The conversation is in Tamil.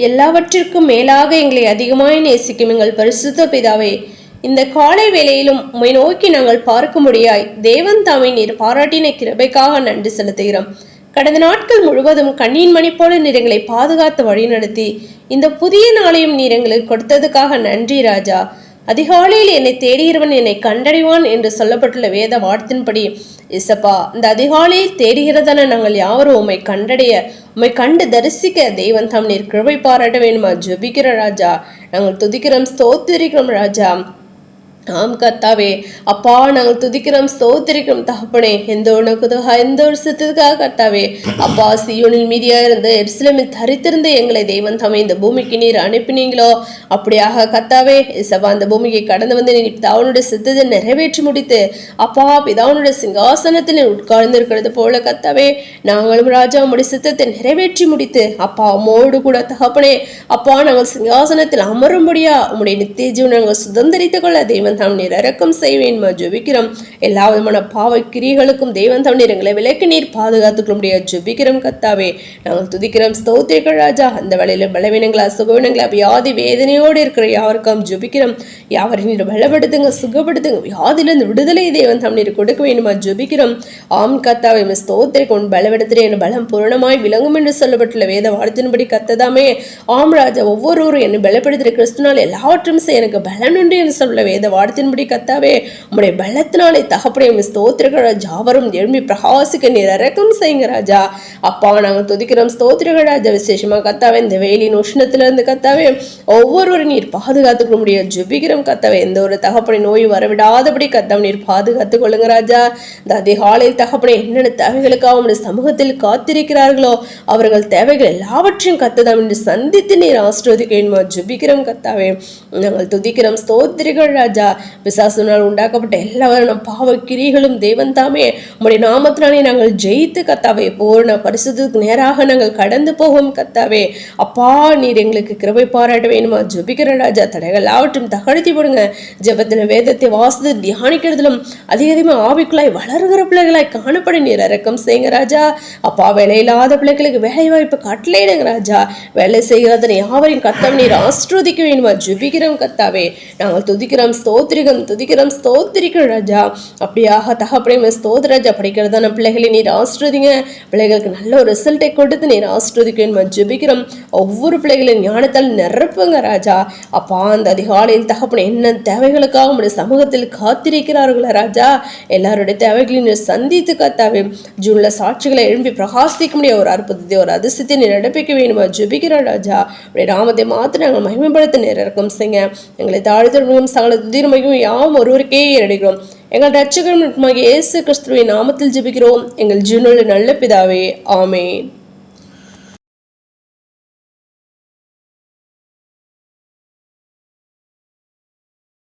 எல்லாவற்றிற்கும் மேலாக எங்களை அதிகமாய் நேசிக்கும் எங்கள் பரிசுத்த பிதாவே, இந்த காலை வேளையிலும் உம்மை நோக்கி நாங்கள் பார்க்கும்படியாய் தேவன் தாமே நீர் பாராட்டின கிருபைக்காக நன்றி செலுத்துகிறோம். கடந்த நாட்கள் முழுவதும் கண்ணின் மணி போல நீர் எங்களை பாதுகாத்து வழிநடத்தி இந்த புதிய நாளையும் நீர் எங்களுக்கு கொடுத்ததுக்காக நன்றி ராஜா. அதிகாலையில் என்னை தேடுகிறவன் என்னை கண்டடைவான் என்று சொல்லப்பட்டுள்ள வேத வார்த்தையின்படி இசப்பா, இந்த அதிகாலையில் தேடுகிறதான நாங்கள் யாவரும் உம்மை கண்டடைய, உம்மை கண்டு தரிசிக்க தெய்வன் தாம் நீர் கிருபை பாராட்ட வேணுமா ஜெபிக்கிற ராஜா. நாங்கள் துதிக்கிறோம், ஸ்தோத்திரிக்கிறோம் ராஜா. ஆம் கர்த்தாவே, அப்பா நாங்கள் துதிக்கிறோம், ஸ்தோத்திரிக்கிறோம் தகப்பனே. எந்த ஒரு சித்தத்துக்காக கர்த்தாவே, அப்பா சீயோனில் மீதியா இருந்து எருசலேமில் தரித்திருந்த எங்களை தெய்வன் தாமே இந்த பூமிக்கு நீர் அனுப்பினீங்களோ அப்படியாக கர்த்தாவே இசப்பா அந்த பூமிக்கு கடந்து வந்து நீர் பிதாவுனுடைய சித்தத்தை நிறைவேற்றி முடித்து அப்பா பிதாவுனுடைய சிங்காசனத்தில் உட்கார்ந்து இருக்கிறது போல கர்த்தாவே நாங்களும் ராஜா உம்முடைய சித்தத்தை நிறைவேற்றி முடித்து அப்பா உம்மோடு கூட தகப்பனே அப்பா நாங்கள் சிங்காசனத்தில் அமரும்படியா உம்முடைய நித்திய ஜீவனை நாங்கள் சுதந்திரித்துக் கொள்ள தெய்வன் தாம் நீர் இரக்கம் செய்வேன் ஜெபிக்கிறோம். எல்லா விதமான பாவ கிரிகளுக்கும் தெய்வன் தாம் நீர் எங்களை விலக்கி நீர் பாதுகாத்துக்க முடியாது ஜெபிக்கிறோம் கர்த்தாவே. நாங்கள் துதிக்கிறோம், ஸ்தோத்திரிக்கிறோம் ராஜா. அந்த வேளையில பலவீனங்களா சுகவீனங்களா வியாதி வேதனையோடு இருக்கிற யாருக்கும் ஜெபிக்கிறோம். யாவரையும் நீர் பலப்படுத்துங்க, சுகப்படுத்துங்க, வியாதியிலிருந்து விடுதலை தெய்வன் தாம் நீர் கொடுக்க வேண்டுமா ஜெபிக்கிறோம். ஆம் கர்த்தாவே ஸ்தோத்திரிக்கும் பலவெடுத்துட்டு என் பலம் பூரணமாய் விளங்கும் என்று சொல்லப்பட்டுள்ள வேத வார்த்தையின்படி கர்த்ததாமே. ஆம் ராஜா, ஒவ்வொருவரும் என்னை பலப்படுத்துகிற கிறிஸ்துனால் எல்லாவற்றும் எனக்கு பலன் உண்டு என்று சொல்ல வேத வார்த்தையின்படி கர்த்தாவே உம்முடைய பலத்தினாலே தகப்பனே ஸ்தோத்திரிக்கிற ஜாவரும் எழும்பி பிரகாசிக்க நீர் இரக்கம் செய்யுங்க ராஜா. அப்பா நாங்கள் துதிக்கிறோம், ஸ்தோத்திரிக்கிற ராஜா. விசேஷமா கர்த்தாவே இந்த வெயிலின் உஷ்ணத்திலிருந்து கர்த்தாவே ஒவ்வொருவரும் நீர் பாதுகாத்துக்க முடியாது ஜெபிக்கிறோம் கர்த்தாவே. எந்த ஒரு தகப்பனை நோய் வரவிடாதபடி கர்த்தாவே நீர் பாதுகாத்துக் கொள்ளுங்க ராஜா. இந்த அதிகாலையில் தகப்பனை என்னென்ன தேவைகளுக்காக உம்முடைய சமூகத்தில் காத்திருக்கிறார்களோ அவர்கள் தேவைகள் எல்லாவற்றையும் கர்த்தாவே என்று சந்தித்து நீர் ஆசீர்வதிக்க வேண்டுமா ஜெபிக்கிறோம் கர்த்தாவே. நாங்கள் துதிக்கிறோம், ஸ்தோத்திரிக்கிற ராஜா. பிசாசுனால் உண்டாக்கப்பட்ட எல்லாரும் பாவ கிரிகளும் தேவன் தாமே உம்முடைய நாமத்தினாலே நாங்கள் ஜெயித்து கர்த்தாவே பூர்ண பரிசுத்தத்துக்கு நேராக நாங்கள் கடந்து போவோம் கர்த்தாவே. அப்பா நீர் எங்களுக்கு கிருபை பாராட்ட வேணுமா ஜெபிக்கிற ராஜா. தடைகள் எல்லாவற்றும் தகழ்த்தி போடுங்க. ஜெபத்திலும் வேதத்தை வாசித்து தியானிக்கிறதிலும் அதிகமாக ஆவிக்குள்ளாய் வளர்கிற பிள்ளைகளாய் காணப்பட நீர் இரக்கம் செய்யுங்க ராஜா. அப்பா வேலையில்லாத பிள்ளைகளுக்கு வேலை வாய்ப்பு கட்டளையிடுங்க ராஜா. வேலை செய்கிறதனை யாவரையும் கர்த்தாவே நீர் ஆசீர்வதிக்க வேணுமா ஜெபிக்கிறோம் கர்த்தாவே. நாங்கள் துதிக்கிறோம், துதிக்கிறோம், ஸ்தோத்திரிக்கிறோம் ராஜா. அப்படியாக தகப்பனே ஸ்தோத்திர ராஜா. படிக்கிறதான பிள்ளைகளை நீர் ஆசீர்வதிங்க. பிள்ளைகளுக்கு நல்ல ஒரு ரிசல்ட்டை கொடுத்து நீர் ஆசீர்வதிக்க ஜெபிக்கிறோம். ஒவ்வொரு பிள்ளைகளின் ஞானத்தால் நிரப்புங்க ராஜா. அப்பா அந்த அதிகாலையில் தகப்பனே என்ன தேவைகளுக்காக உங்களுடைய சமூகத்தில் காத்திருக்கிறார்களா ராஜா. எல்லாருடைய தேவைகளையும் நீர் சந்தித்து கர்த்தாவே ஜூன்ல சாட்சிகளை எழும்பி பிரகாசிக்க முடியாது ஒரு அற்புதத்தை ஒரு அதிசயத்தை நீர் நடப்பிக்க வேணுமா ஜெபிக்கிறோம் ராஜா. உடைய நாமத்தை மாத்திர நாங்கள் மகிமைப்படுத்த நேரம் இருக்கும் செய்யுங்க. எங்களை தாழ்த்தும் சகல துதிமையும் யாவும் ஒருவருக்கே ஏறடிக்கிறோம். எங்கள் ரட்சகரும் இயேசு கிறிஸ்துவின் நாமத்தில் ஜெபிக்கிறோம் எங்கள் ஜீவனுள்ள நல்ல பிதாவே, ஆமென்.